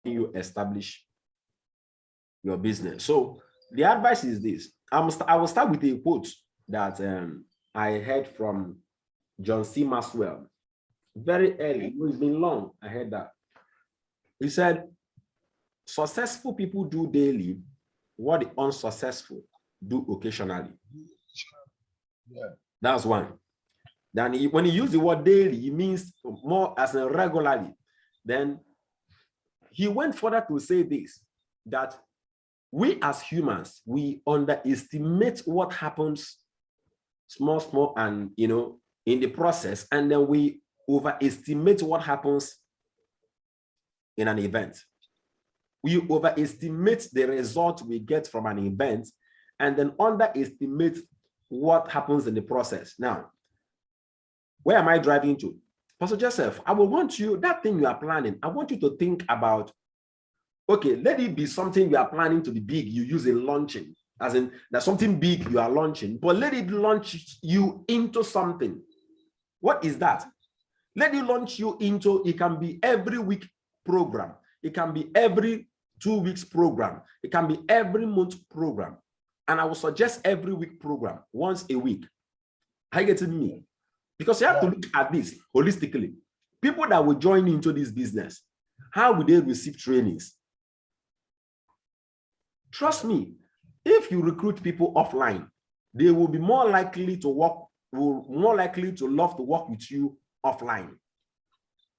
you establish your business. So the advice is this. I will start with a quote that I heard from John C. Maxwell very early. It's been long. I heard that. He said, successful people do daily what the unsuccessful do occasionally. Yeah. That's one. Then when he used the word daily, he means more as in regularly. Then he went further to say this, that we as humans, we underestimate what happens small, and in the process, and then we overestimate what happens in an event. We overestimate the result we get from an event and then underestimate what happens in the process. Now, where am I driving to? Pastor Joseph, I will want you, that thing you are planning, I want you to think about, okay, let it be something you are planning to be big, you use in launching, as in there's something big you are launching, but let it launch you into something. What is that? Let it launch you into, it can be every week program. It can be every 2 weeks program. It can be every month program. And I will suggest every week program, once a week. Are you getting me? Because you have to look at this holistically. People that will join into this business, how will they receive trainings? Trust me, if you recruit people offline, they will be more likely to love to work with you offline.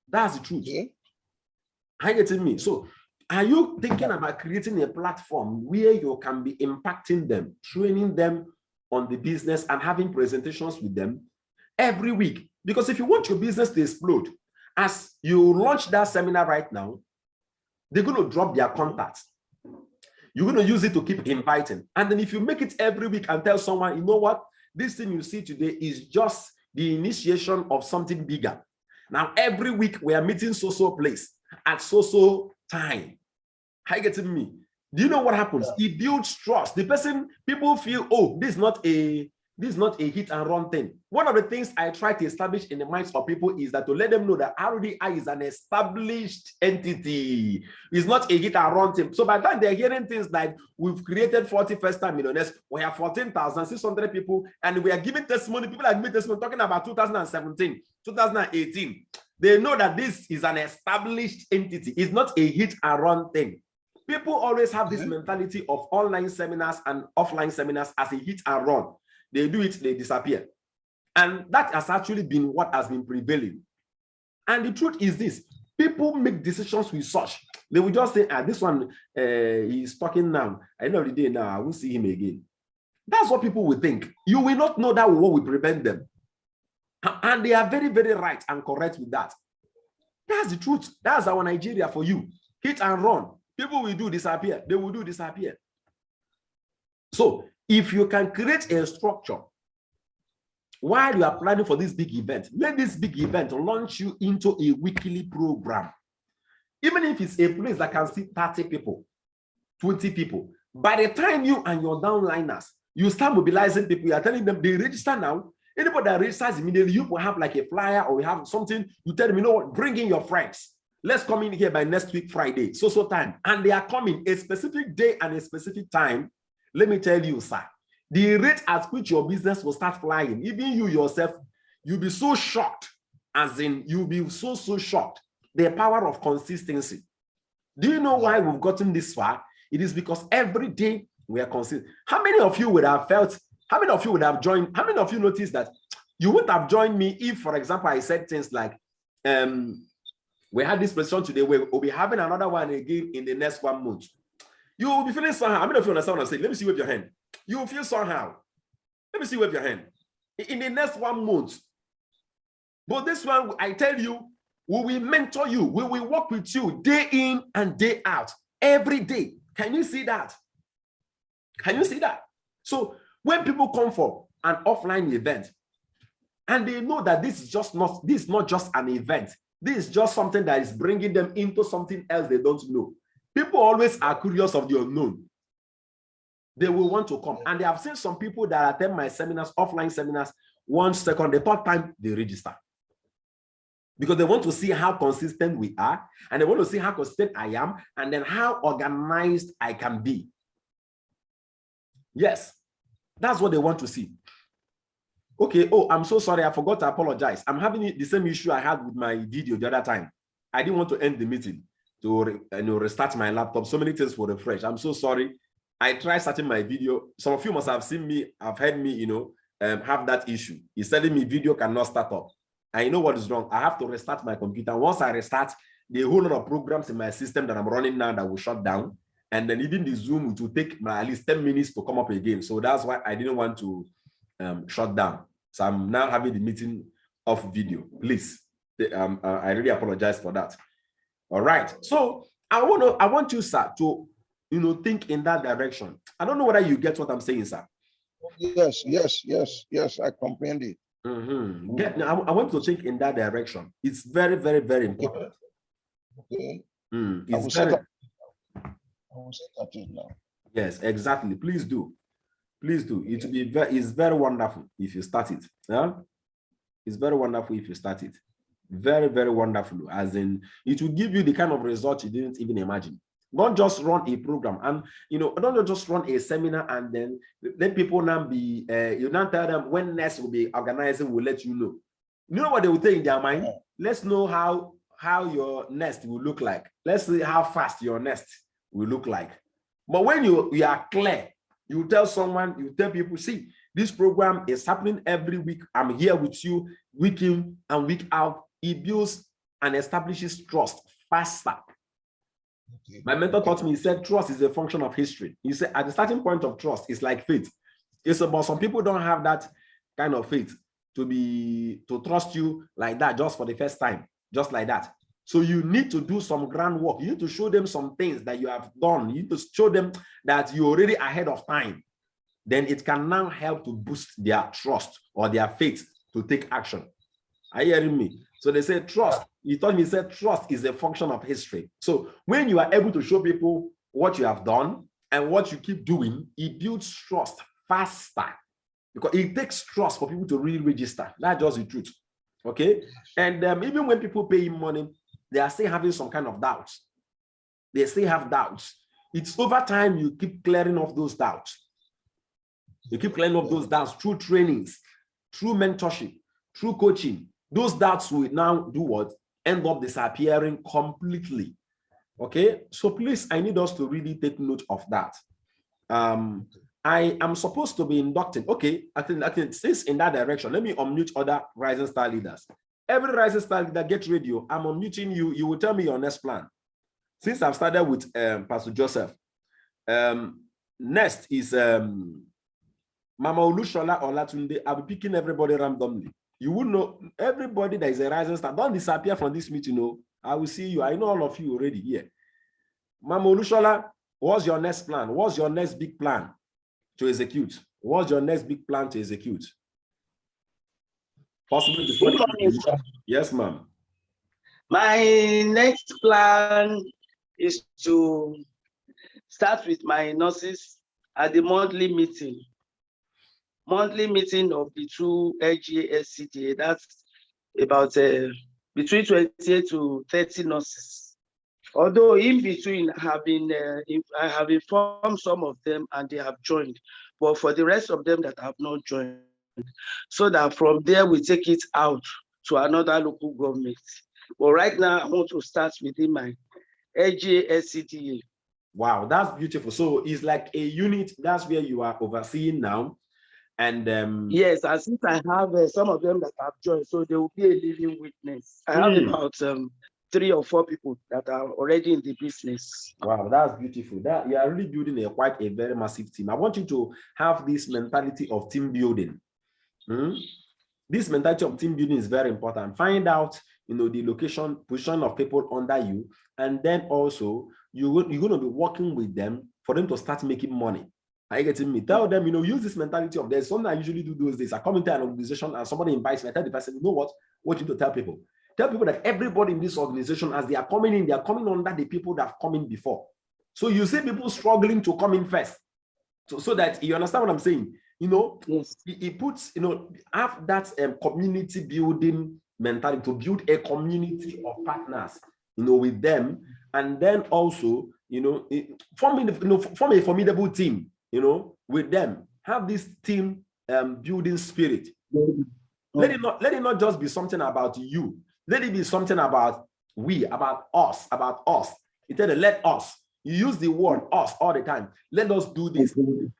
That's the truth. Yeah. Are you getting me? So are you thinking about creating a platform where you can be impacting them, training them on the business and having presentations with them every week? Because if you want your business to explode, as you launch that seminar right now, they're going to drop their contacts. You're going to use it to keep inviting. And then if you make it every week and tell someone, you know what, this thing you see today is just the initiation of something bigger. Now, every week we are meeting so-so place at so-so time. How you getting me? Do you know what happens? It builds trust. The person, people feel, oh, this is not a hit and run thing. One of the things I try to establish in the minds of people is that to let them know that RDI is an established entity. It's not a hit and run thing. So by the time they're hearing things like, we've created 40 first-time millionaires, we have 14,600 people, and we are giving testimony, people are giving testimony talking about 2017, 2018. They know that this is an established entity. It's not a hit and run thing. People always have this mentality of online seminars and offline seminars as a hit and run. They do it, they disappear. And that has actually been what has been prevailing. And the truth is this, people make decisions with such. They will just say, this one, he's talking now. At the end of the day now, I won't see him again. That's what people will think. You will not know that what will prevent them. And they are very, very right and correct with that. That's the truth. That's our Nigeria for you. Hit and run. People will do disappear. They will do disappear. So if you can create a structure while you are planning for this big event, let this big event launch you into a weekly program. Even if it's a place that can seat 30 people, 20 people, by the time you and your downliners, you start mobilizing people, you are telling them they register now. Anybody that registers immediately, you will have like a flyer or we have something, you tell them, you know what, bring in your friends. Let's come in here by next week, Friday, so time. And they are coming a specific day and a specific time. Let me tell you, sir, the rate at which your business will start flying, even you yourself, you'll be so shocked, as in you'll be so shocked. The power of consistency. Do you know why we've gotten this far? It is because every day we are consistent. How many of you would have felt, how many of you would have joined, how many of you noticed that you wouldn't have joined me if, for example, I said things like, we had this presentation today, we'll be having another one again in the next 1 month. You will be feeling somehow. How many of you understand what I'm saying? Let me see with your hand. You will feel somehow. Let me see with your hand. In the next 1 month. But this one, I tell you, we will mentor you. We will work with you day in and day out. Every day. Can you see that? Can you see that? So when people come for an offline event, and they know that this is not just an event. This is just something that is bringing them into something else they don't know. People always are curious of the unknown. They will want to come. And they have seen some people that attend my seminars, offline seminars, 1 second, the third time they register. because they want to see how consistent we are, and they want to see how consistent I am, and then how organized I can be. Yes, that's what they want to see. Okay, oh, I'm so sorry, I forgot to apologize. I'm having the same issue I had with my video the other time. I didn't want to end the meeting to restart my laptop. So many things were refreshed. I'm so sorry. I tried starting my video. Some of you must have seen me, have heard me, have that issue. It's telling me video cannot start up. I know what is wrong. I have to restart my computer. Once I restart, the whole lot of programs in my system that I'm running now that will shut down. And then even the Zoom, it will take at least 10 minutes to come up again. So that's why I didn't want to shut down. So I'm now having the meeting off video. Please, I really apologize for that. All right. So I want you, sir, to think in that direction. I don't know whether you get what I'm saying, sir. Yes, I comprehend it. I want to think in that direction. It's very, very, very important. Okay. I will set that now. Yes, exactly. Please do. Please do. It will be it's very wonderful if you start it. Yeah? It's very wonderful if you start it. Very, very wonderful. As in, it will give you the kind of result you didn't even imagine. Don't just run a program, and don't just run a seminar and then let people now be you now tell them when next will be organizing, we'll let you know. You know what they will think in their mind? Let's know how your nest will look like. Let's see how fast your nest will look like. But when you are clear, you tell someone, you tell people, see, this program is happening every week. I'm here with you week in and week out. It builds and establishes trust faster. Okay. My mentor taught me, he said, trust is a function of history. He said, at the starting point of trust, it's like faith. It's about some people don't have that kind of faith to trust you like that just for the first time, just like that. So you need to do some groundwork. You need to show them some things that you have done. You need to show them that you're already ahead of time. Then it can now help to boost their trust or their faith to take action. Are you hearing me? So they say trust. He told me, he said trust is a function of history. So when you are able to show people what you have done and what you keep doing, it builds trust faster, because it takes trust for people to really register. That's just the truth. Okay. And even when people pay you money, they are still having some kind of doubts. They still have doubts. It's over time you keep clearing off those doubts. You keep clearing off those doubts through trainings, through mentorship, through coaching. Those doubts will now do what? End up disappearing completely. Okay, so please, I need us to really take note of that. I am supposed to be inducting. Okay, I think since in that direction, let me unmute other Rising Star leaders. Every Rising Star leader, get ready. I'm unmuting you. You will tell me your next plan. Since I've started with Pastor Joseph, next is Mama Olushola Olatunde. I'll be picking everybody randomly. You will know everybody that is a Rising Star. Don't disappear from this meeting. No, I will see you. I know all of you already here. Mama Olushola, what's your next plan? What's your next big plan to execute? What's your next big plan to execute? Possibly before the yes, ma'am. My next plan is to start with my nurses at the monthly meeting of the two LGSCTA. That's about between 28 to 30 nurses. Although in between I have informed some of them and they have joined, but for the rest of them that have not joined, so that from there we take it out to another local government. But right now I want to start within my LGSCTA. Wow, that's beautiful. So it's like a unit. That's where you are overseeing now. And yes, and since I have some of them that have joined, so they will be a living witness. I have about 3 or 4 people that are already in the business. Wow, that's beautiful. That you are really building quite a very massive team. I want you to have this mentality of team building. This mentality of team building is very important. Find out, the position of people under you, and then also you're going to be working with them for them to start making money. Are you getting me? Tell them, use this mentality of there's something I usually do those days. I come into an organization and somebody invites me. I tell the person, you know what you need to tell people. Tell people that everybody in this organization, as they are coming in, they are coming under the people that have come in before. So you see people struggling to come in first. So that you understand what I'm saying. Yes. It puts, have that community building, mentality, to build a community of partners, with them, and then also, form a formidable team, with them. Have this team building spirit. Let it not just be something about you. Let it be something about about us. Instead of let us. You use the word us all the time. Let us do this.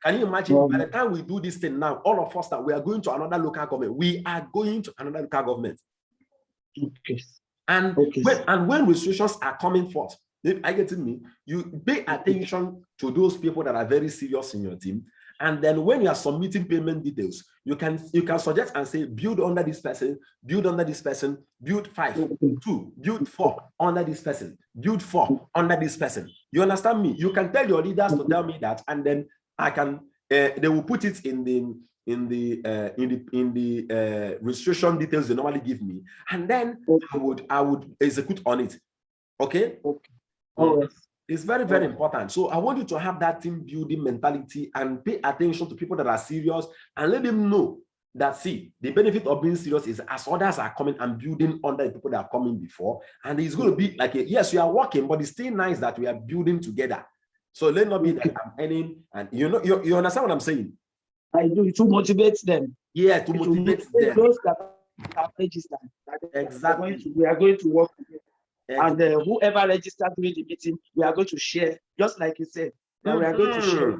Can you imagine by the time we do this thing now, all of us that we are going to another local government, we are going to another local government. Okay. And when restrictions are coming forth, I get me, you pay attention to those people that are very serious in your team. And then when you are submitting payment details, you can suggest and say, build under this person, build under this person, build 5, 2, build 4 under this person, build 4 under this person. You understand me? You can tell your leaders to tell me that, and then I can. They will put it in the registration details they normally give me, and then I would execute on it. Okay. All right. It's very, very important. So I want you to have that team building mentality and pay attention to people that are serious, and let them know that, see, the benefit of being serious is as others are coming and building under the people that are coming before. And it's going to be like, yes, you are working, but it's still nice that we are building together. So let not be that I'm earning, and you understand what I'm saying? I do, to motivate them. Yeah, to motivate them. Those that are registered. Exactly. We are going to work together. And whoever registered during the meeting, we are going to share, just like you said, that we are going to share.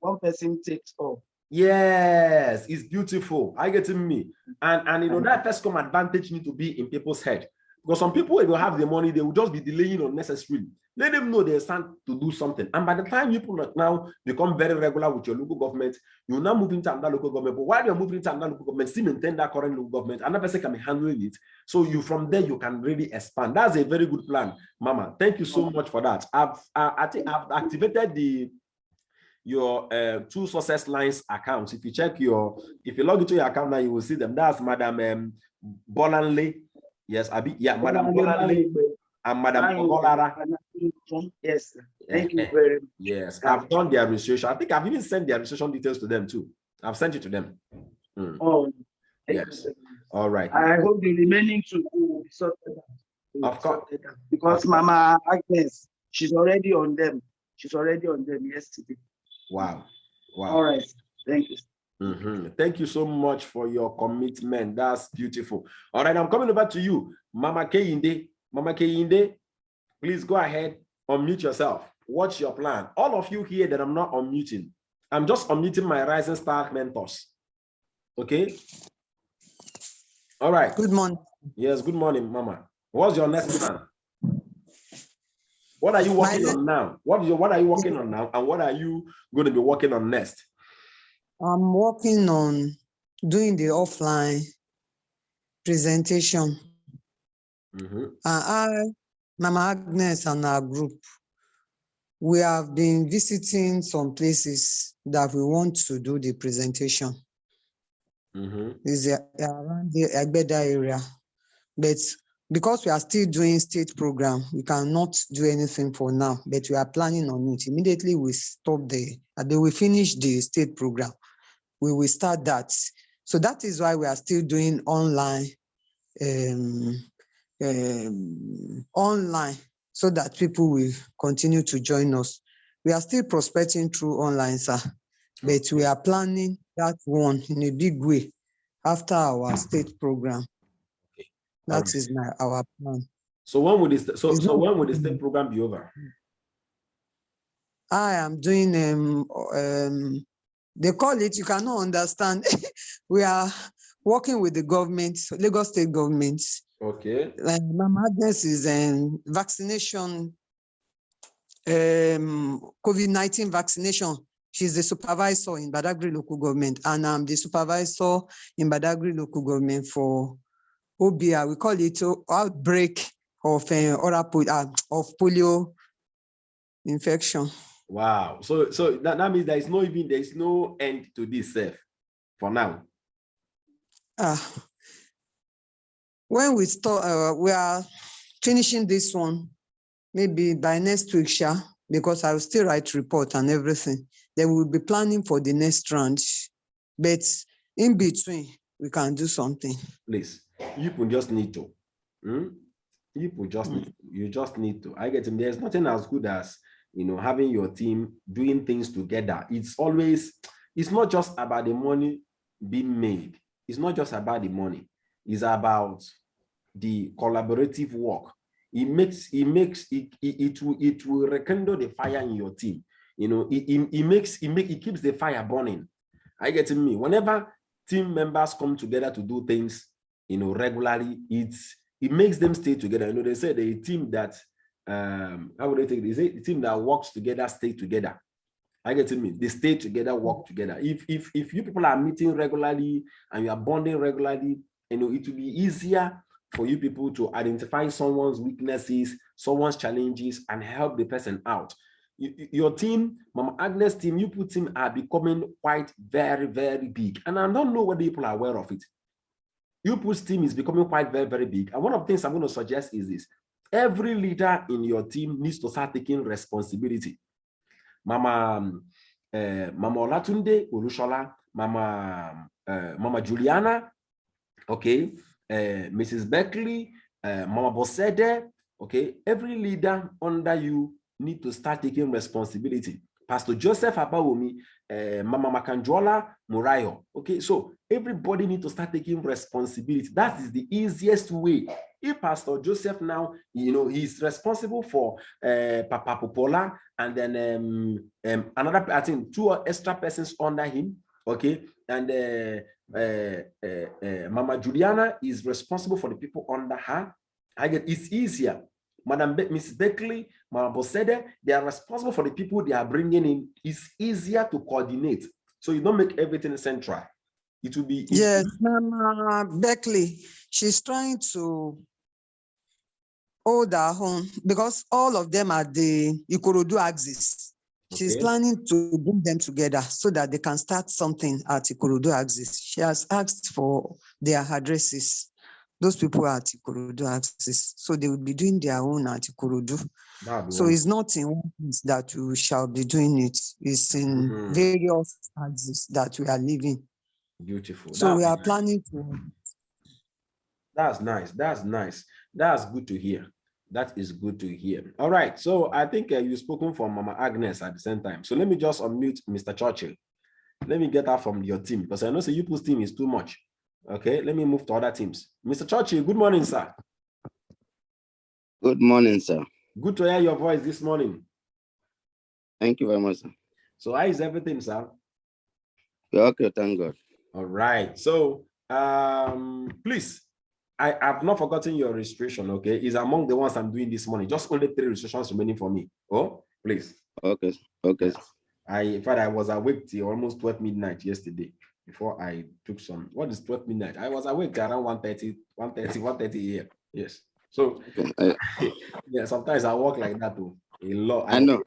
One person takes all. Yes, it's beautiful. I get me. And that first come advantage need to be in people's head. Because some people, if they have the money, they will just be delaying unnecessarily. Let them know they stand to do something. And by the time you now become very regular with your local government, you now move into another local government. But while you're moving into another local government, still maintain that current local government. Another person can be handling it. So from there, you can really expand. That's a very good plan, Mama. Thank you so much for that. I think I've activated your 2 success lines accounts. If you log into your account now, you will see them. That's Madam Bolanle. Yes, Madam Bolanle and Madam Ogolara. Yes, thank you very much. Yes, I've done their registration. I think I've even sent their registration details to them too. I've sent it to them. Oh, yes. All right. I hope the remaining 2 will be sorted out. Of course. Because Mama Agnes, she's already on them. She's already on them yesterday. Wow. All right. Thank you. Thank you so much for your commitment. That's beautiful. All right, I'm coming over to you, Mama Kehinde. Mama Kehinde, please go ahead, unmute yourself. What's your plan? All of you here that I'm not unmuting, I'm just unmuting my Rising Star mentors. Okay? All right. Good morning. Yes, good morning, Mama. What's your next plan? What are you working on now? What are you working on now? And what are you going to be working on next? I'm working on doing the offline presentation. Mama Agnes and our group, we have been visiting some places that we want to do the presentation. It's around the Agbeda area. But because we are still doing state program, we cannot do anything for now, but we are planning on it. Immediately we stop we finish the state program, we will start that. So that is why we are still doing online, so that people will continue to join us. We are still prospecting through online, sir, but we are planning that one in a big way after our state program. That is our plan. So when will when will the state program be over? I am doing they call it, you cannot understand. We are working with the government, Lagos State government. Okay. Mama Agnes is vaccination, COVID-19 vaccination. She's the supervisor in Badagry local government, and I'm the supervisor in Badagry local government for OBI. We call it outbreak of polio infection. Wow. So that means there is no end to this for now. When we start, we are finishing this one maybe by next week, because I will still write report and everything. Then we'll be planning for the next round. But in between, we can do something. Please. You just need to. You just need to. I get him. There's nothing as good as having your team doing things together. It's not just about the money being made. It's not just about the money. It's about the collaborative work. It will rekindle the fire in your team. It keeps the fire burning. I get me. Whenever team members come together to do things, regularly, it makes them stay together. They say the team that how would they take this? The team that works together stay together. I get me. They stay together, work together. If you people are meeting regularly and you are bonding regularly, it will be easier for you people to identify someone's weaknesses, someone's challenges, and help the person out. Your team, Mama Agnes' team, you put team are becoming quite very, very big. And I don't know whether people are aware of it. You put team is becoming quite very, very big. And one of the things I'm going to suggest is this. Every leader in your team needs to start taking responsibility. Mama Olatunde Olushola, Mama Juliana, okay, Mrs. Beckley, Mama Bosede, okay, every leader under you need to start taking responsibility. Pastor Joseph Abawomi, Mama Makanjola Murayo, okay, so everybody need to start taking responsibility. That is the easiest way. If Pastor Joseph now, he's responsible for Papa Popola and then another, I think 2 extra persons under him, okay, and Mama Juliana is responsible for the people under her. It's easier. Madam Miss Beckley, Mama Bosede, they are responsible for the people they are bringing in. It's easier to coordinate. So you don't make everything central. It will be. Yes, Mama Beckley, she's trying to hold her own because all of them are the Ikorodu axis. She's planning to bring them together so that they can start something at Ikorodu axis. She has asked for their addresses. Those people are at Ikorodu axis. So they will be doing their own at Ikorodu. So it's not in one place that we shall be doing it. It's in various axes that we are living. Beautiful. So we are planning to. That's nice. That's nice. That's good to hear. That is good to hear. All right. So I think you've spoken for Mama Agnes at the same time. So let me just unmute Mr. Churchill. Let me get her from your team because I know you people's team is too much. Okay. Let me move to other teams. Mr. Churchill, good morning, sir. Good morning, sir. Good to hear your voice this morning. Thank you very much, sir. So how is everything, sir? We're okay, thank God. All right. So please, I have not forgotten your registration, okay? It's among the ones I'm doing this morning. Just only 3 registrations remaining for me. Oh, please. Okay, okay. In fact, I was awake till almost 12 midnight yesterday before I took some. What is 12 midnight? I was awake around 1:30 a.m. Yes. So, okay. yeah, sometimes I walk like that too. A lot. I know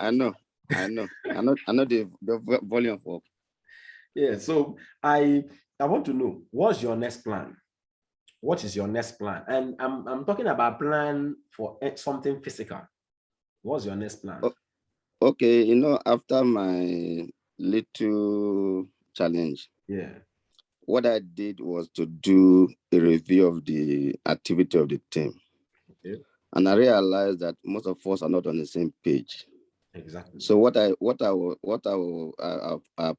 the volume of work. Yeah, so I want to know, what's your next plan? What is your next plan? And I'm talking about plan for something physical. What's your next plan? Okay, after my little challenge, yeah, what I did was to do a review of the activity of the team. Okay. And I realized that most of us are not on the same page. Exactly. So what I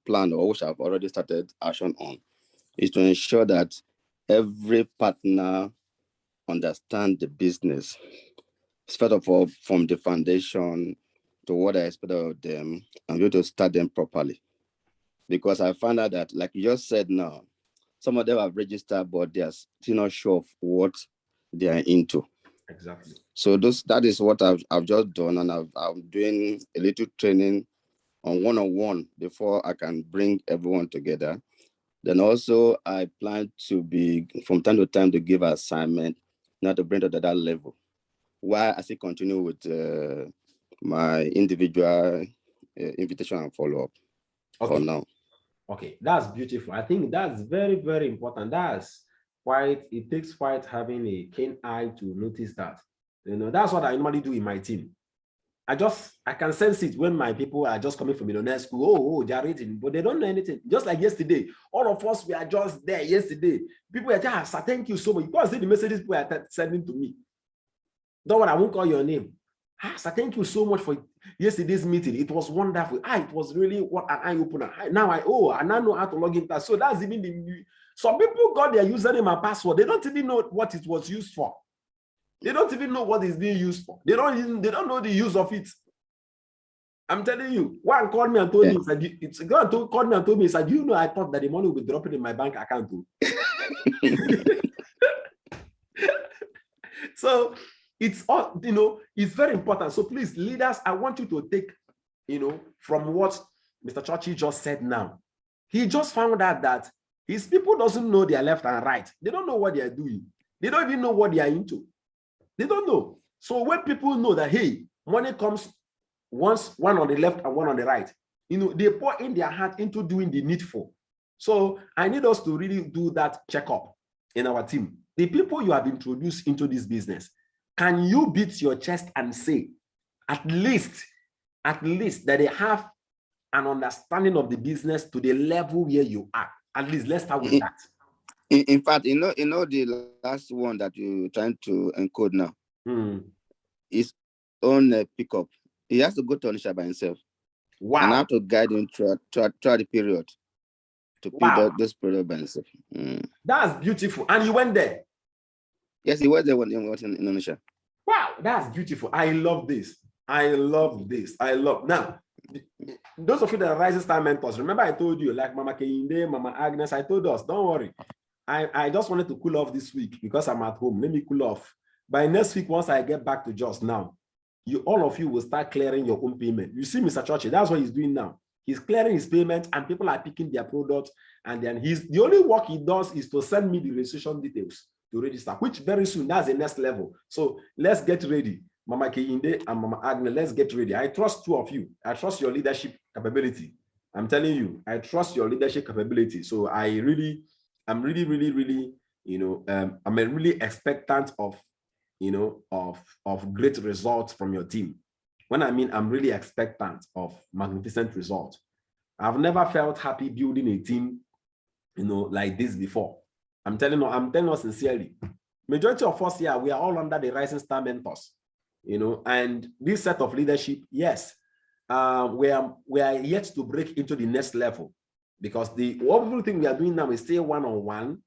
plan, or which I've already started action on, is to ensure that every partner understand the business, first of all, from the foundation to what I expect of them, and be able to start them properly. Because I found out that, like you just said now, some of them have registered, but they are still not sure of what they are into. Exactly. So that is what I've just done, and I'm doing a little training on one-on-one before I can bring everyone together. Then also I plan to be, from time to time, to give assignment, not to bring it to that level, while I still continue with my individual invitation and follow-up for now. Okay, that's beautiful. I think that's very, very important. It takes quite having a keen eye to notice that. That's what I normally do in my team. I can sense it when my people are just coming from Millionaire School. Oh, they are reading, but they don't know anything. Just like yesterday, all of us, we are just there yesterday. People are just, thank you so much. You can't see the messages people are sending to me. Don't worry, I won't call your name. Thank you so much for yesterday's meeting. It was wonderful. It was really what an eye opener. Now I know how to log in. So that's even the some people got their username and password. They don't even know what it was used for. They don't even know what it's being used for. They don't know the use of it. I'm telling you. One called me and told me, it's God called me and told me, said, you know, I thought that the money would be dropping in my bank account too. So it's all, it's very important. So please, leaders, I want you to take, from what Mr. Churchy just said now. He just found out that his people doesn't know their left and right. They don't know what they are doing. They don't even know what they are into. They don't know. So when people know that, hey, money comes once, one on the left and one on the right, they pour in their heart into doing the needful. So I need us to really do that checkup in our team. The people you have introduced into this business, can you beat your chest and say, at least that they have an understanding of the business to the level where you are? At least let's start with that. In fact, the last one that you're trying to encode now is on pickup. He has to go to Onisha by himself. Wow. And I have to guide him throughout the period to pick this product by himself. That's beautiful. And you went there? Yes, he was there when he was in Onisha. Wow, that's beautiful. I love this. Now, those of you that are Rising Star mentors, remember I told you, like Mama Kehinde, Mama Agnes, I told us, don't worry. I just wanted to cool off this week because I'm at home. Let me cool off. By next week, once I get back to just now, all of you will start clearing your own payment. You see, Mr. Churchy, that's what he's doing now. He's clearing his payment and people are picking their products. And then the only work he does is to send me the registration details to register, which very soon, that's the next level. So let's get ready. Mama Kehinde and Mama Agnes, let's get ready. I trust two of you. I trust your leadership capability. I'm telling you, I trust your leadership capability. So I'm really, I'm really expectant of, of great results from your team. When I mean I'm really expectant of magnificent results. I've never felt happy building a team, like this before. I'm telling you sincerely. Majority of us here, we are all under the Rising Star mentors, and this set of leadership, yes, we are yet to break into the next level because everything we are doing now is still one-on-one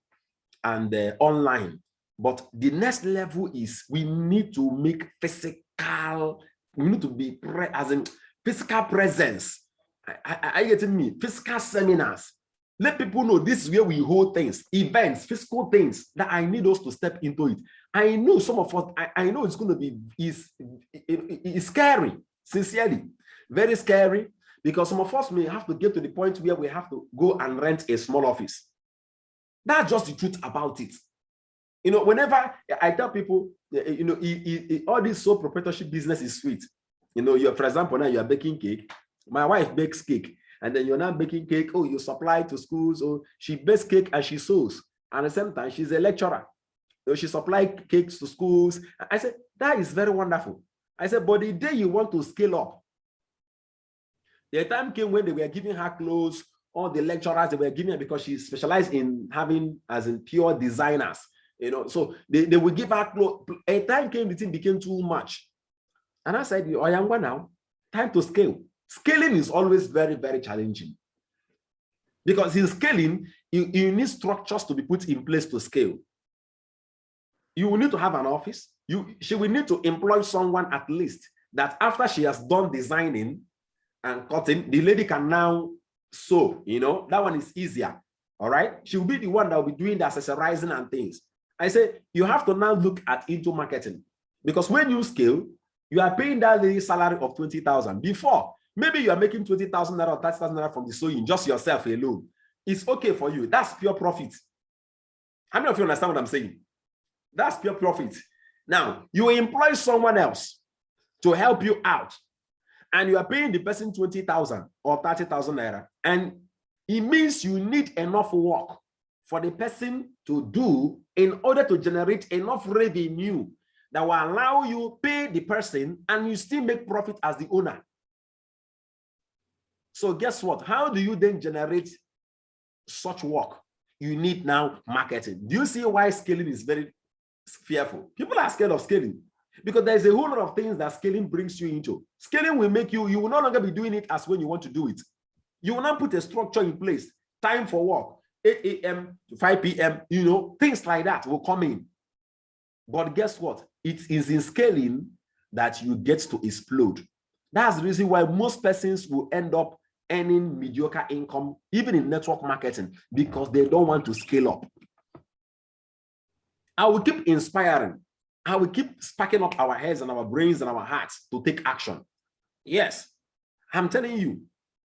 and online. But the next level is we need to make physical, we need to be physical presence. I get me, physical seminars. Let people know this is where we hold things, events, physical things that I need us to step into it. I know some of us, I know it's going to be it's scary, sincerely, very scary, because some of us may have to get to the point where we have to go and rent a small office. That's just the truth about it. Whenever I tell people, all this sole proprietorship business is sweet. For example, now you are baking cake. My wife bakes cake. And then you're not baking cake. Oh, you supply to schools. Oh, she bakes cake and she sews. And at the same time, she's a lecturer. She supplies cakes to schools. I said, that is very wonderful. I said, but the day you want to scale up, the time came when they were giving her clothes, all the lecturers they were giving her because she specialized in having as in pure designers. So they will give her clothes. A time came, the thing became too much. And I said, oh, young one now, time to scale. Scaling is always very, very challenging because in scaling, you need structures to be put in place to scale. You will need to have an office. She will need to employ someone at least that after she has done designing and cutting, the lady can now sew. That one is easier. All right. She will be the one that will be doing the accessorizing and things. I say you have to now look into marketing because when you scale, you are paying that lady salary of 20,000 before. Maybe you are making 20,000 naira or 30,000 naira from the sewing, just yourself alone. It's okay for you. That's pure profit. How many of you understand what I'm saying? That's pure profit. Now, you employ someone else to help you out, and you are paying the person 20,000 or 30,000 naira. And it means you need enough work for the person to do in order to generate enough revenue that will allow you pay the person and you still make profit as the owner. So guess what? How do you then generate such work? You need now marketing. Do you see why scaling is very fearful? People are scared of scaling because there's a whole lot of things that scaling brings you into. Scaling will make you will no longer be doing it as when you want to do it. You will now put a structure in place, time for work, 8 a.m. to 5 p.m., things like that will come in. But guess what? It is in scaling that you get to explode. That's the reason why most persons will end up earning mediocre income, even in network marketing, because they don't want to scale up. I will keep inspiring. I will keep sparking up our heads and our brains and our hearts to take action. Yes, I'm telling you,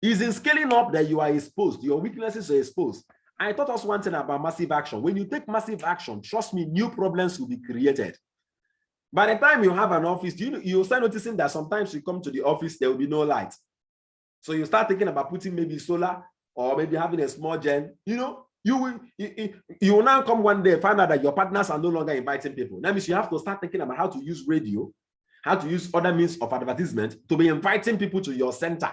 it's in scaling up that you are exposed. Your weaknesses are exposed. I taught us one thing about massive action. When you take massive action, trust me, new problems will be created. By the time you have an office, you'll start noticing that sometimes you come to the office, there will be no light. So you start thinking about putting maybe solar or maybe having a small gen. You will now come one day, find out that your partners are no longer inviting people. That means you have to start thinking about how to use radio, how to use other means of advertisement to be inviting people to your center.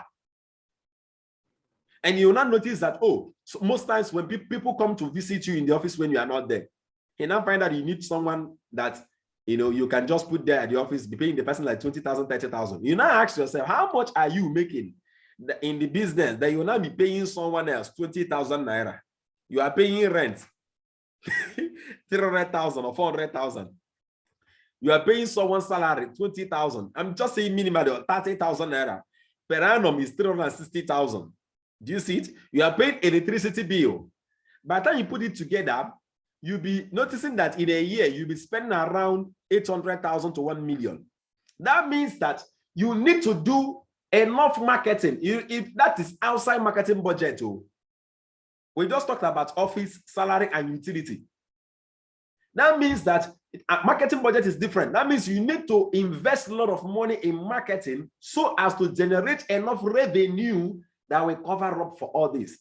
And you will not notice that, so most times when people come to visit you in the office when you are not there, you now find that you need someone that you can just put there at the office, be paying the person like 20,000, 30,000. You now ask yourself, how much are you making in the business that you will now be paying someone else 20,000 naira? You are paying rent 300,000 or 400,000. You are paying someone's salary 20,000. I'm just saying minimally 30,000 naira per annum is 360,000. Do you see it? You are paying electricity bill. By the time you put it together, you'll be noticing that in a year, you'll be spending around 800,000 to 1 million. That means that you need to do enough marketing. If that is outside marketing budget, we just talked about office, salary, and utility. That means that marketing budget is different. That means you need to invest a lot of money in marketing so as to generate enough revenue that will cover up for all this.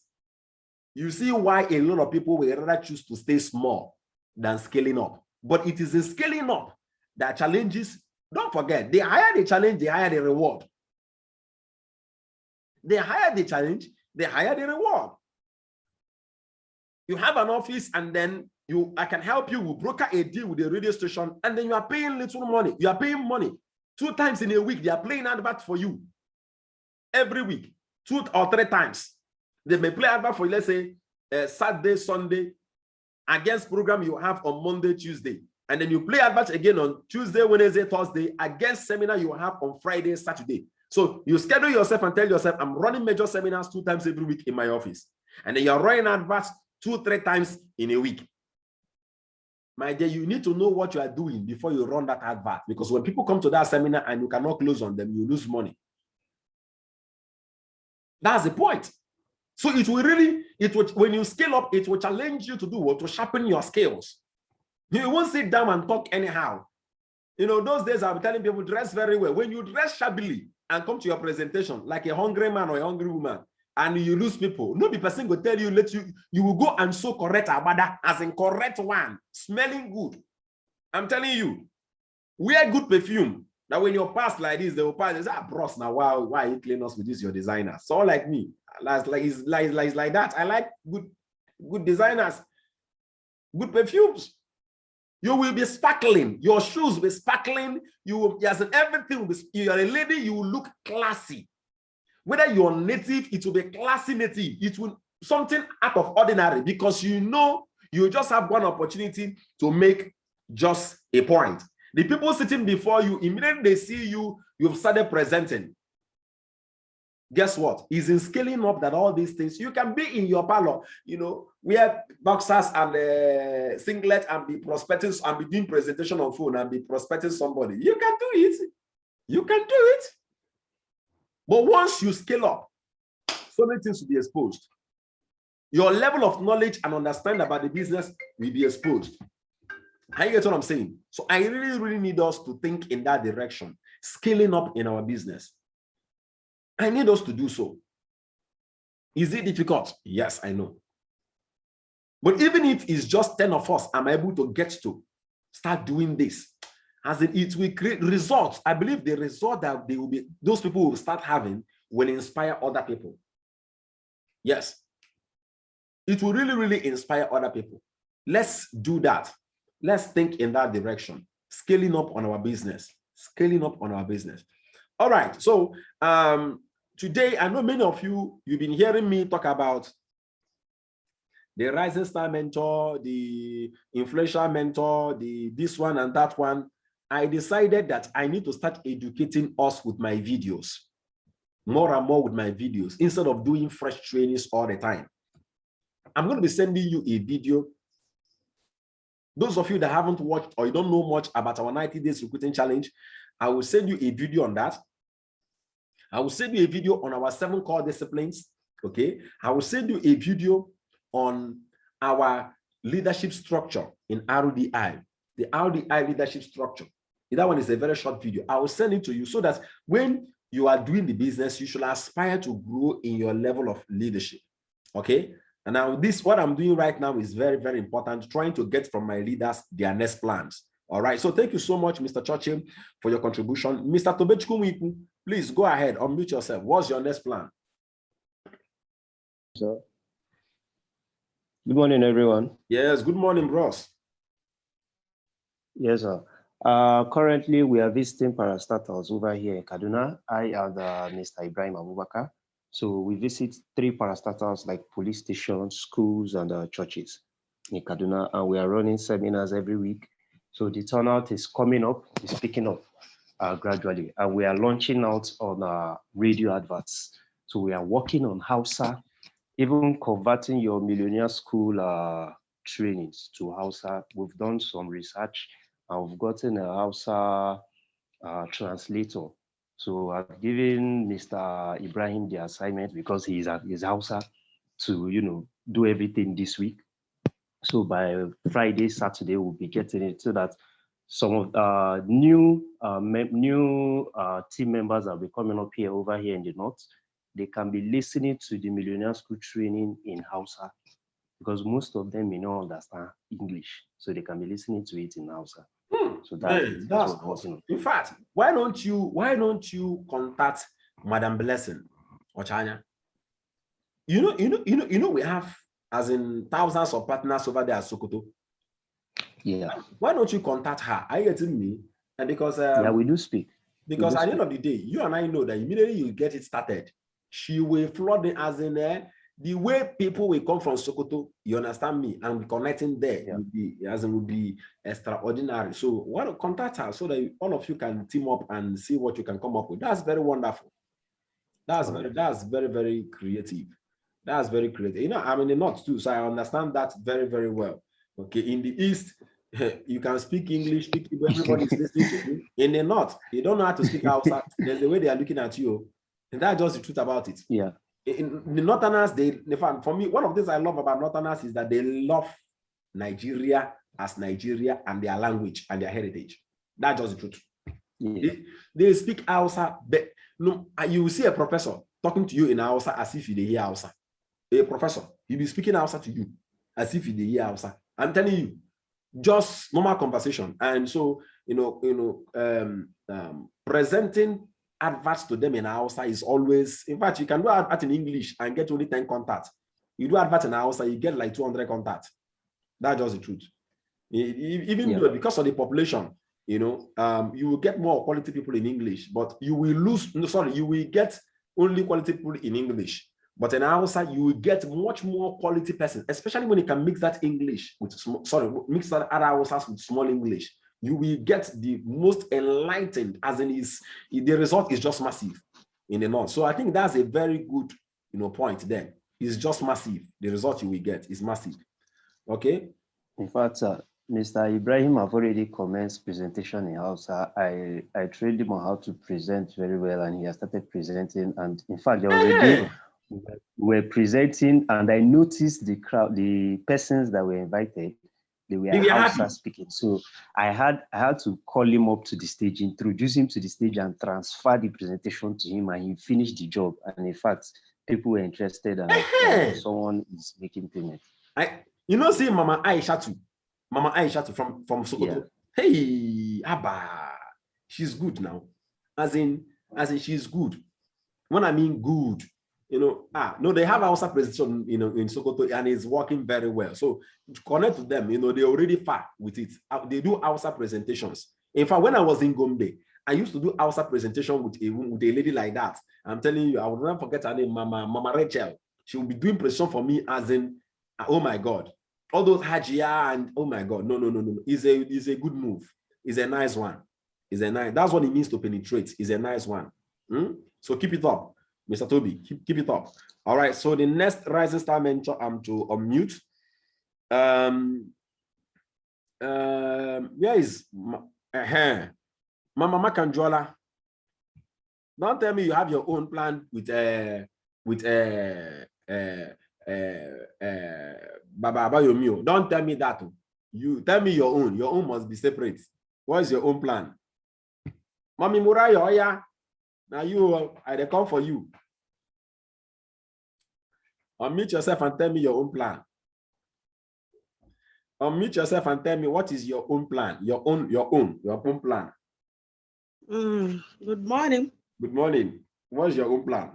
You see why a lot of people will rather choose to stay small than scaling up. But it is in scaling up that challenges, don't forget, the higher the challenge, the higher the reward. The higher the challenge, the higher the reward. You have an office and then I can help you, we broker a deal with the radio station, and then you are paying little money. You are paying money 2 times in a week. They are playing advert for you every week, 2 or 3 times. They may play advert for you, let's say Saturday, Sunday, against program you have on Monday, Tuesday. And then you play advert again on Tuesday, Wednesday, Thursday, against seminar you have on Friday, Saturday. So you schedule yourself and tell yourself, I'm running major seminars 2 times every week in my office. And then you're running adverts 2, 3 times in a week. My dear, you need to know what you are doing before you run that advert. Because when people come to that seminar and you cannot close on them, you lose money. That's the point. So it will really, when you scale up, it will challenge you to do what? To sharpen your skills. You won't sit down and talk anyhow. Those days I'm telling people, dress very well. When you dress shabbily and come to your presentation like a hungry man or a hungry woman, and you lose people, no person will tell you, you will go and so correct abada, as in correct one, smelling good. I'm telling you, wear good perfume. Now when you pass like this, they will pass, they say, bros, now why you clean us with this, your designer? So like me, it's like that. I like good designers, good perfumes. You will be sparkling. Your shoes will be sparkling. You will, yes, and everything will be, you are a lady, you will look classy. Whether you're native, it will be classy native. It will something out of ordinary, because you just have one opportunity to make just a point. The people sitting before you, immediately they see you, you've started presenting. Guess what? It's in scaling up that all these things, you can be in your parlor, wear boxers and singlet and be prospecting and be doing presentation on phone and be prospecting somebody. You can do it. You can do it. But once you scale up, so many things will be exposed. Your level of knowledge and understanding about the business will be exposed. I get what I'm saying? So I really, really need us to think in that direction, scaling up in our business. I need us to do so. Is it difficult? Yes, I know. But even if it's just 10 of us, I'm able to get to start doing this. as it will create results. I believe the result that they will be, those people will start having will inspire other people. Yes. It will really, really inspire other people. Let's do that. Let's think in that direction. Scaling up on our business. Scaling up on our business. All right. So today, I know many of you, you've been hearing me talk about the Rising Star Mentor, the Influential Mentor, the this one and that one. I decided that I need to start educating us with my videos, more and more with my videos, instead of doing fresh trainings all the time. I'm going to be sending you a video. Those of you that haven't watched or you don't know much about our 90 days recruiting challenge, I will send you a video on that. I will send you a video on our 7 core disciplines. Okay. I will send you a video on our leadership structure in RDI, the RDI leadership structure. That one is a very short video. I will send it to you so that when you are doing the business, you should aspire to grow in your level of leadership. Okay. And now this, what I'm doing right now is very, very important, trying to get from my leaders their next plans. All right. So thank you so much, Mr. Churchill, for your contribution. Mr. Tobechukwu, please go ahead, unmute yourself. What's your next plan? So, good morning, everyone. Yes, good morning, bros. Yes, sir. Currently, we are visiting parastatals over here in Kaduna. I and Mr. Ibrahim Abubakar. So we visit 3 parastatals like police stations, schools, and churches in Kaduna, and we are running seminars every week. So the turnout is coming up, is picking up gradually, and we are launching out on radio adverts. So we are working on Hausa, even converting your Millionaire School trainings to Hausa. We've done some research and we've gotten a Hausa translator. So I've given Mr. Ibrahim the assignment because he's Hausa to, do everything this week. So by Friday, Saturday, we'll be getting it so that some of new team members that will be coming up here over here in the north, they can be listening to the Millionaire School training in Hausa because most of them may not understand English. So they can be listening to it in Hausa. So that's awesome. In fact, why don't you contact Madam Blessing Ochanya? You know, we have as in thousands of partners over there at Sokoto. Yeah. Why don't you contact her? Are you getting me? And because yeah, we do speak. Because at the end of the day, you and I know that immediately you get it started, she will flood it as in the way people will come from Sokoto, you understand me, and connecting there would be extraordinary. So why don't contact her so that all of you can team up and see what you can come up with. That's very wonderful. That's very, very creative. That's very creative. You know, I'm in the north too, so I understand that very, very well. Okay, in the east, you can speak English, everybody is listening to you. In the north, you don't know how to speak outside. There's the way they are looking at you. And that's just the truth about it. Yeah. In the Northerners, for me, one of the things I love about Northerners is that they love Nigeria as Nigeria and their language and their heritage. That's just the truth. Yeah. They speak Hausa. No, you will see a professor talking to you in Hausa as if they hear Hausa. A professor, he'll be speaking Hausa to you as if they hear Hausa. I'm telling you, just normal conversation. And so, presenting adverts to them in Hausa is always, in fact, you can do advert in English and get only 10 contacts. You do advert in Hausa, you get like 200 contacts. That's just the truth. Even though because of the population, you will get more quality people in English, but you will you will get only quality people in English. But in Hausa, you will get much more quality person, especially when you can mix that English with mix that other Hausas with small English. You will get the most enlightened, as in the result is just massive in the north. So I think that's a very good point there. It's just massive. The result you will get is massive. Okay. In fact, Mr. Ibrahim have already commenced presentation in Hausa. I trained him on how to present very well, and he has started presenting. And in fact, there was a day we were presenting, and I noticed the crowd, the persons that were invited, they were Hausa speaking. So I had to call him up to the stage, introduce him to the stage, and transfer the presentation to him, and he finished the job. And in fact, people were interested, and someone is making payment. See Mama Aisha from Sokoto. Hey, Abba, she's good now. As in she's good. When I mean good, no, they have Hausa presentation, in Sokoto, and it's working very well. So connect to them, they're already far with it. They do Hausa presentations. In fact, when I was in Gombe, I used to do Hausa presentation with a lady like that. I'm telling you, I will never forget her name, Mama Rachel. She will be doing presentation for me as in, oh my God, all those Hajia and oh my God, no. It's a good move. It's a nice one. That's what it means to penetrate. It's a nice one. So keep it up, Mr. Toby. Keep it up. All right. So the next rising star mentor, I'm to unmute. Where is Mama Makanjola? Don't tell me you have your own plan with Baba Abayomi. Don't tell me that. You tell me your own. Your own must be separate. What is your own plan? Mommy Murayo, oh yeah. Now you, I come for you. Unmute yourself and tell me your own plan. Unmute yourself and tell me what is your own plan. Your own plan. Good morning. Good morning. What's your own plan?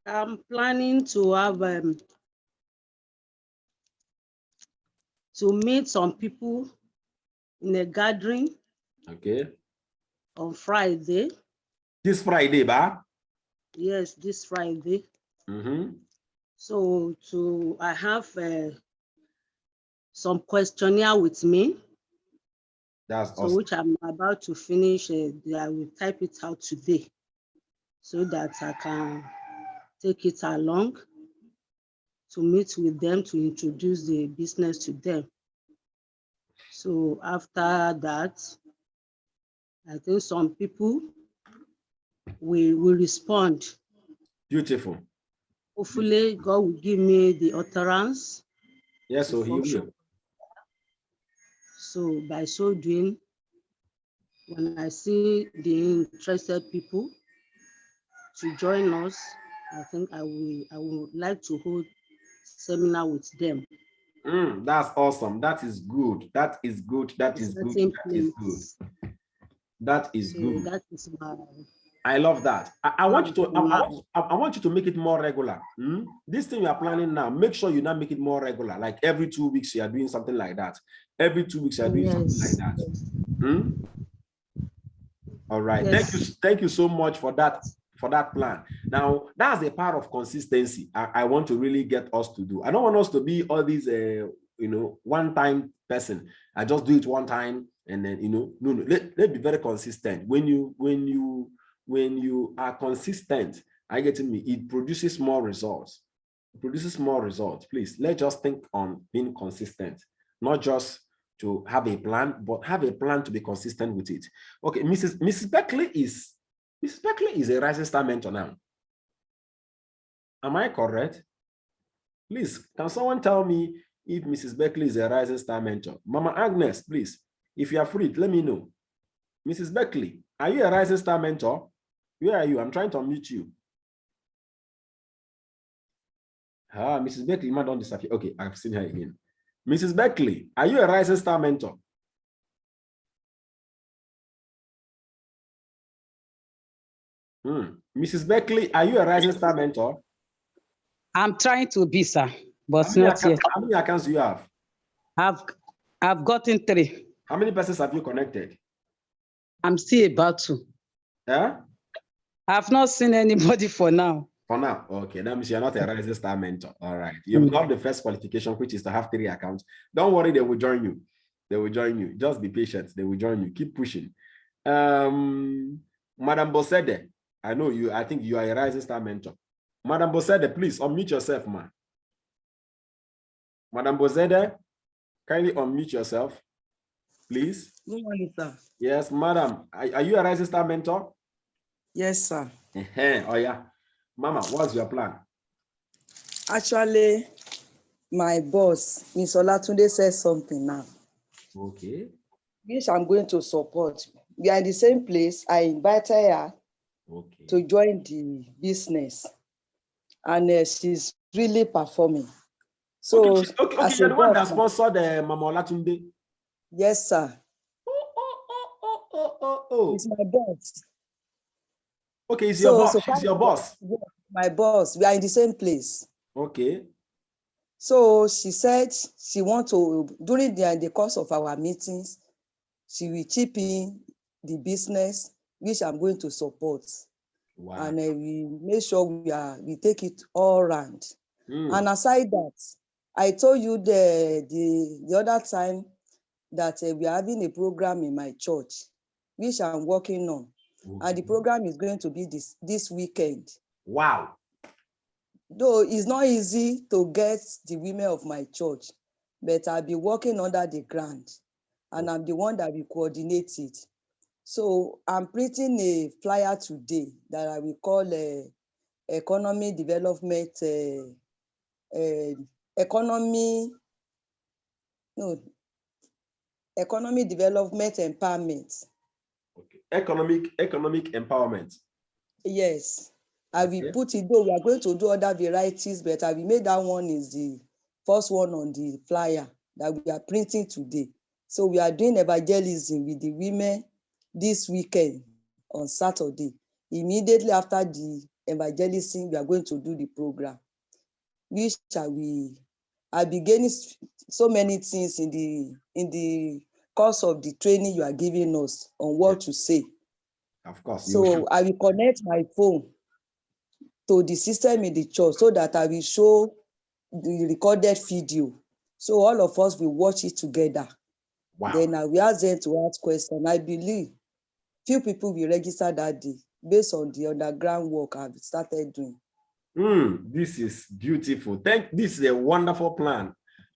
I'm planning to have to meet some people in a gathering. Okay. On Friday. This Friday, ba? Yes, this Friday. So I have some questionnaire with me. That's so awesome. Which I'm about to finish. I will type it out today so that I can take it along to meet with them to introduce the business to them. So after that, I think some people will respond. Beautiful. Hopefully, God will give me the utterance. Yes, so He will. So by so doing, when I see the interested people to join us, I think I would like to hold seminar with them. That's awesome. That is good. That is good. That is good. That is good. That is good. That is my. I love that. I want you to. I want you to make it more regular. This thing you are planning now, make sure you now make it more regular. Like every 2 weeks, you are doing something like that. Every 2 weeks, you are doing something like that. All right. Yes. Thank you so much for that. For that plan. Now, that's a part of consistency I want to really get us to do. I don't want us to be all these, one-time person. I just do it one time and then, no. Let's be very consistent. When you are consistent, I get to me, it produces more results. It produces more results. Please, let's just think on being consistent, not just to have a plan, but have a plan to be consistent with it. Okay, Mrs. Beckley is a rising star mentor now. Am I correct? Please, can someone tell me if Mrs. Beckley is a rising star mentor? Mama Agnes, please, if you are free, let me know. Mrs. Beckley, are you a rising star mentor? Where are you? I'm trying to unmute you. Mrs. Beckley, you don't disappear. Okay, I've seen her again. Mrs. Beckley, are you a rising star mentor? Mrs. Beckley, are you a rising star mentor? I'm trying to be, sir, but not yet. How many accounts do you have? I've gotten 3. How many persons have you connected? I'm still about to. Yeah? I've not seen anybody for now. For now, okay. That means you're not a rising star mentor. All right. You've got the first qualification, which is to have 3 accounts. Don't worry, they will join you. They will join you. Just be patient. They will join you. Keep pushing. Madam Bosede, I know you. I think you are a rising star mentor. Madam Bosede, please unmute yourself, man. Madam Bosede, kindly unmute yourself, please. Good morning, sir. Yes, madam. Are you a rising star mentor? Yes, sir. Oh, yeah. Mama, what's your plan? Actually, my boss, Ms. Olatunde, says something now. Okay. Which I'm going to support. We are in the same place. I invited her to join the business. And she's really performing. So, okay, you're the one that sponsored Mama Olatunde. Yes, sir. He's my boss. Okay, he's your boss. So She's your boss. My boss. We are in the same place. Okay. So she said she want to, during the course of our meetings, she will chip in the business, which I'm going to support. Wow. And we make sure we take it all round. And aside that, I told you the other time that we are having a program in my church, which I'm working on. And the program is going to be this weekend. Wow. Though it's not easy to get the women of my church, but I'll be working under the ground, and I'm the one that will coordinate it. So I'm printing a flyer today that I will call economy development, economy development empowerment. Okay. Economic empowerment. Yes, I will put it, though we are going to do other varieties, but I will make that one is the first one on the flyer that we are printing today. So we are doing evangelism with the women this weekend on Saturday. Immediately after the evangelism, we are going to do the program, which I'll be gaining so many things in the course of the training you are giving us on what to say. Of course. So I will connect my phone to the system in the church so that I will show the recorded video. So all of us will watch it together. Wow. Then I will ask them to ask questions. I believe few people will register that day based on the underground work I've started doing. This is beautiful. This is a wonderful plan.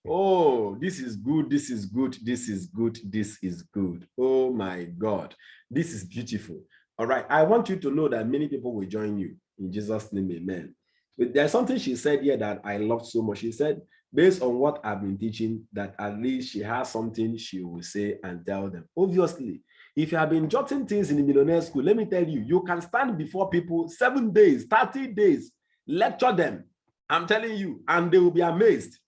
Oh, this is good. This is good. This is good. This is good. Oh my God. This is beautiful. All right. I want you to know that many people will join you in Jesus' name. Amen. But there's something she said here that I loved so much. She said, based on what I've been teaching, that at least she has something she will say and tell them. Obviously, if you have been jotting things in the Millionaire School, let me tell you, you can stand before people 7 days, 30 days, lecture them. I'm telling you, and they will be amazed.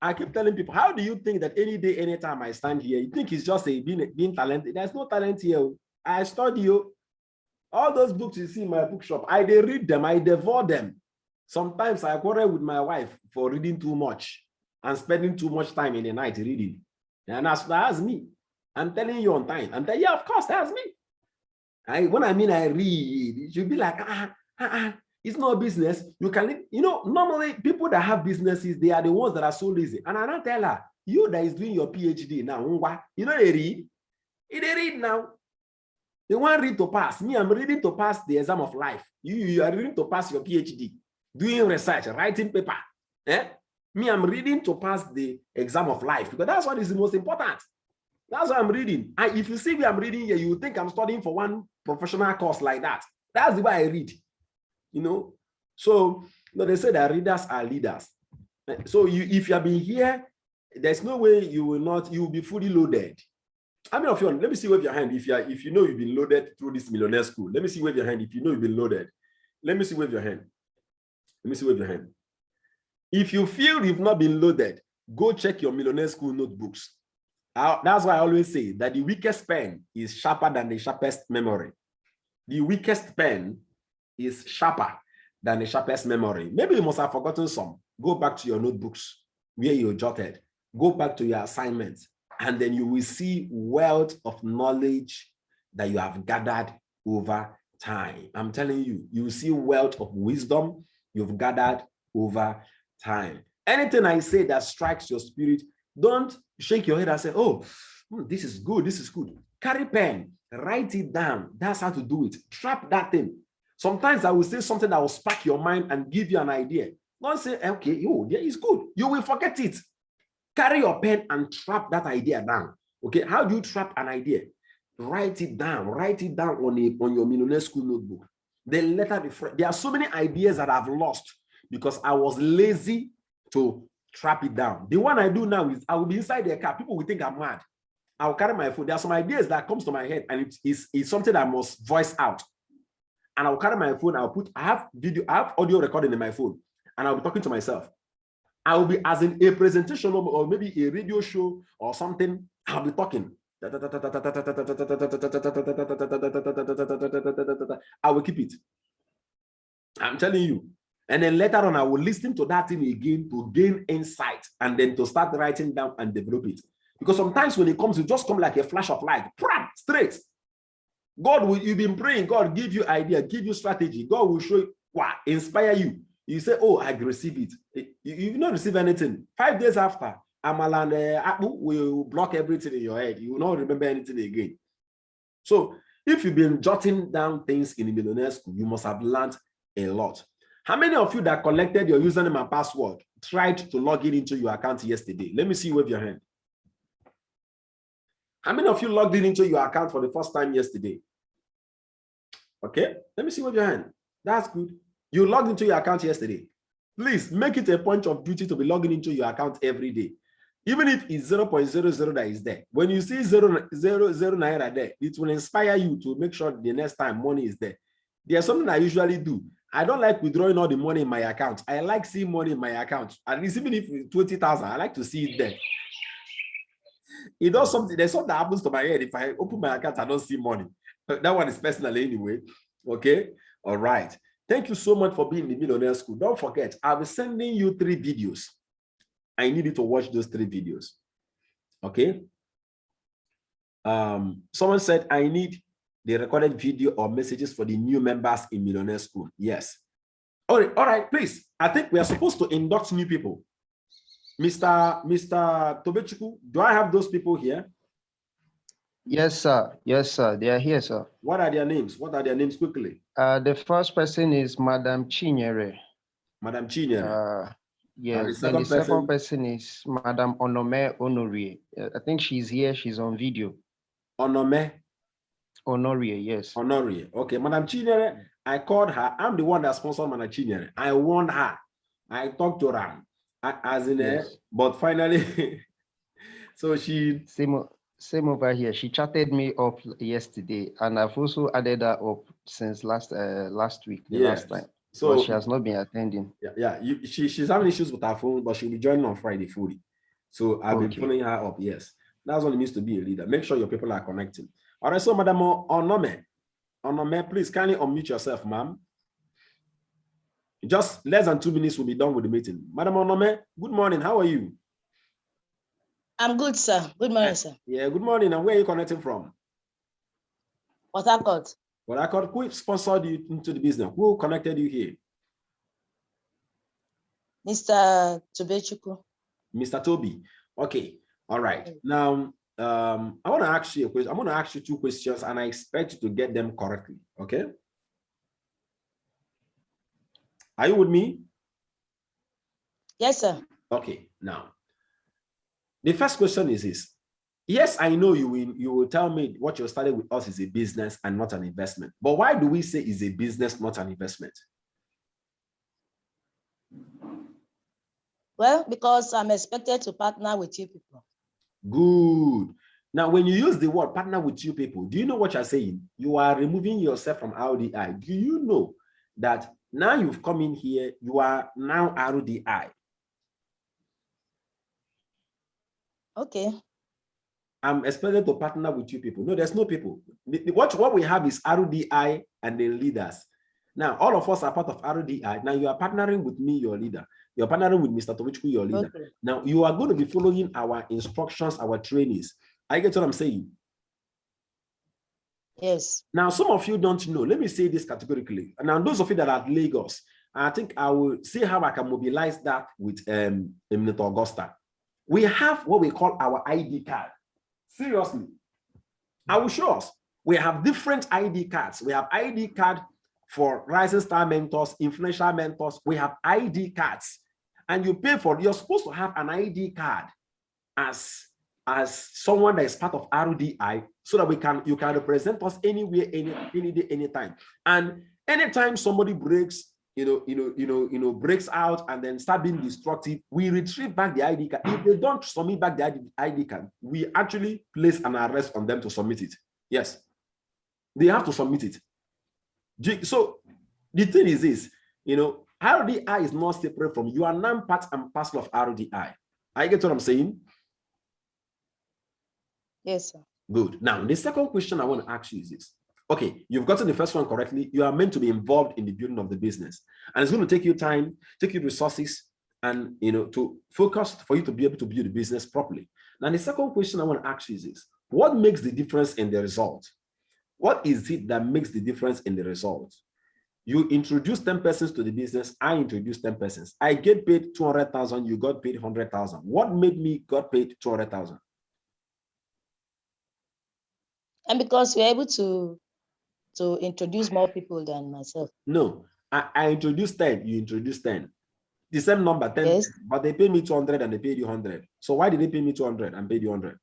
I keep telling people, how do you think that any day, anytime I stand here, you think it's just being talented? There's no talent here. I study you. All those books you see in my bookshop, I read them, I devour them. Sometimes I quarrel with my wife for reading too much and spending too much time in the night reading. And that's me. I'm telling you on time. I'm telling you, yeah, of course, that's me. When I mean I read, it should be like, it's not a business. You can, normally people that have businesses, they are the ones that are so lazy. And I don't tell her, you that is doing your PhD now, they read. They read now. They want read to pass. Me, I'm reading to pass the exam of life. You are reading to pass your PhD, doing research, writing paper. Me, I'm reading to pass the exam of life because that's what is the most important. That's what I'm reading. And if you see me, I'm reading here, you think I'm studying for one professional course like that. That's the way I read. So they say that readers are leaders. So if you have been here, there's no way you will be fully loaded. How many of you, let me see wave your hand if you know you've been loaded through this Millionaire School. Let me see wave your hand if you know you've been loaded. Let me see wave your hand. Let me see wave your hand. If you feel you've not been loaded, go check your Millionaire School notebooks. That's why I always say that the weakest pen is sharper than the sharpest memory. The weakest pen is sharper than the sharpest memory. Maybe you must have forgotten some. Go back to your notebooks where you jotted. Go back to your assignments. And then you will see wealth of knowledge that you have gathered over time. I'm telling you, you will see wealth of wisdom you've gathered over time. Anything I say that strikes your spirit, don't shake your head and say, oh, this is good, this is good. Carry pen, write it down. That's how to do it. Trap that thing. Sometimes I will say something that will spark your mind and give you an idea. Don't say, okay, yeah, it's good. You will forget it. Carry your pen and trap that idea down. Okay, how do you trap an idea? Write it down. Write it down on your Millionaire School notebook. Then let it be fresh. There are so many ideas that I've lost because I was lazy to trap it down. The one I do now is I will be inside the car. People will think I'm mad. I'll carry my phone. There are some ideas that comes to my head and it's something I must voice out. And I'll carry my phone. I have audio recording in my phone and I'll be talking to myself. I will be as in a presentation or maybe a radio show or something. I'll be talking. I will keep it. I'm telling you. And then later on, I will listen to that thing again to gain insight and then to start writing down and develop it. Because sometimes when it comes, it just comes like a flash of light, straight. God will, you've been praying, God give you idea, give you strategy. God will show you, inspire you. You say, oh, I receive it. You not receive anything. 5 days after, Amala and Apple will block everything in your head. You will not remember anything again. So if you've been jotting down things in the Millionaire School, you must have learned a lot. How many of you that collected your username and password tried to log in into your account yesterday? Let me see you wave your hand. How many of you logged in into your account for the first time yesterday? Okay, let me see wave your hand. That's good. You logged into your account yesterday. Please make it a point of duty to be logging into your account every day. Even if it's 0.00 that is there. When you see 0.00 naira there, it will inspire you to make sure the next time money is there. There's something I usually do. I don't like withdrawing all the money in my account. I like seeing money in my account. At least even if it's 20,000, I like to see it there. It does something. There's something that happens to my head if I open my account, I don't see money. That one is personal anyway. Okay. All right. Thank you so much for being in the Millionaire School. Don't forget, I'll be sending you 3 videos. I need you to watch those 3 videos. Okay. Someone said I need the recorded video or messages for the new members in Millionaire School. Yes. All right, please. I think we are supposed to induct new people. Mr. Tobechukwu, do I have those people here? Yes, sir. Yes, sir. They are here, sir. What are their names? What are their names quickly? The first person is Madam Chinyere. Madam Chinyere. Yes. Then the second person is Madam Onome Honorie. I think she's here. She's on video. Onome Honorie, yes. Honorie. Okay, Madam Chinyere, I called her. I'm the one that sponsored Madam Chinyere. I warned her. I talked to her. As in yes. But finally, so she... Same over here. She chatted me up yesterday, and I've also added her up since last week, last time. So but she has not been attending. Yeah. She's having issues with her phone, but she'll be joining on Friday fully. So I've been following her up. Yes, that's what it means to be a leader. Make sure your people are connecting. All right. So, Madam Onome, please kindly unmute yourself, ma'am. Just less than 2 minutes, we'll be done with the meeting. Madam Onome, good morning. How are you? I'm good, sir. Good morning, sir. Yeah, good morning. And where are you connecting from? Port Harcourt. Port Harcourt. Who sponsored you into the business? Who connected you here? Mr. Tobechukwu. Mr. Toby. Okay. All right. Now, I want to ask you a question. I'm going to ask you 2 questions, and I expect you to get them correctly. Okay? Are you with me? Yes, sir. Okay. Now, the first question is this. Yes, I know you will tell me what you started with us is a business and not an investment. But why do we say it's a business, not an investment? Well, because I'm expected to partner with you people. Good. Now, when you use the word partner with you people, do you know what you're saying? You are removing yourself from RDI. Do you know that now you've come in here, you are now RDI? Okay. I'm expected to partner with you people. No, there's no people. What we have is RDI and the leaders. Now, all of us are part of RDI. Now, you are partnering with me, your leader. You're partnering with Mr. Tobichukwu, your leader. Okay. Now, you are going to be following our instructions, our trainings. I get what I'm saying? Yes. Now, some of you don't know. Let me say this categorically. Now, those of you that are at Lagos, I think I will see how I can mobilize that with Mr. Augusta. We have what we call our ID card. Seriously. I will show us. We have different ID cards. We have ID card for Rising Star mentors, influential mentors. We have ID cards. And you pay for it. You're supposed to have an ID card as someone that is part of RDI so that you can represent us anywhere, any day, anytime. And anytime somebody breaks, breaks out and then start being destructive, we retrieve back the ID card. If they don't submit back the ID card, we actually place an arrest on them to submit it. Yes, they have to submit it. So the thing is this, RDI is not separate from you. Are non-part and parcel of RDI. I get what I'm saying? Yes, sir. Good. Now, the second question I want to ask you is this. Okay, you've gotten the first one correctly. You are meant to be involved in the building of the business. And it's going to take you time, take you resources, and to focus for you to be able to build the business properly. Now, the second question I want to ask you is this. What makes the difference in the result? What is it that makes the difference in the result? You introduce 10 persons to the business. I introduce 10 persons. I get paid 200,000. You got paid 100,000. What made me got paid 200,000? And because we're able to introduce more people than myself. No, I introduced 10. You introduced 10. The same number, 10. Yes. But they paid me 200 and they paid you 100. So why did they pay me 200 and paid you 100?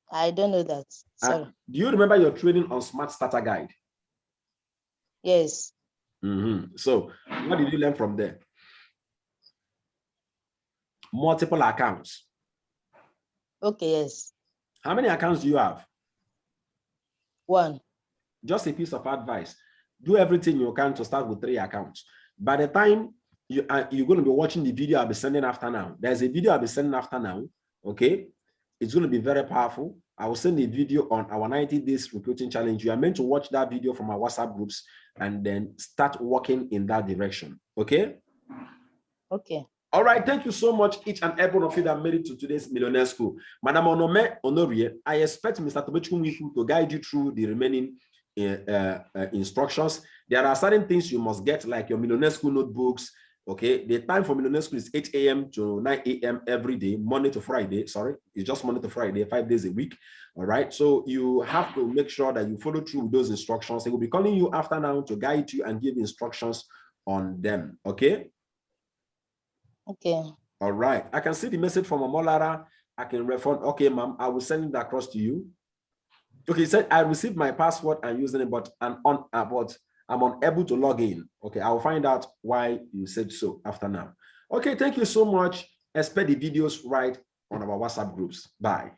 I don't know that. Sorry. Do you remember your training on Smart Starter Guide? Yes. So what did you learn from there? Multiple accounts. Okay, yes. How many accounts do you have? 1. Just a piece of advice. Do everything you can to start with 3 accounts. By the time you're going to be watching the video I'll be sending after now. There's a video I'll be sending after now. Okay. It's going to be very powerful. I will send a video on our 90 days recruiting challenge. You are meant to watch that video from our WhatsApp groups and then start working in that direction. Okay. Okay. All right, thank you so much, each and every one of you that made it to today's Millionaire School. Madam Onome Honorie, I expect Mr. Tobechukwu to guide you through the remaining instructions. There are certain things you must get, like your Millionaire School notebooks. Okay, the time for Millionaire School is 8 a.m. to 9 a.m. every day, Monday to Friday. Sorry, it's just Monday to Friday, 5 days a week. All right, so you have to make sure that you follow through with those instructions. They will be calling you after now to guide you and give instructions on them. Okay. Okay. All right. I can see the message from Amolara. I can refer. Okay, ma'am, I will send it across to you. Okay, he said I received my password and username, but I'm unable to log in. Okay, I will find out why you said so after now. Okay, thank you so much. Expect the videos right on our WhatsApp groups. Bye.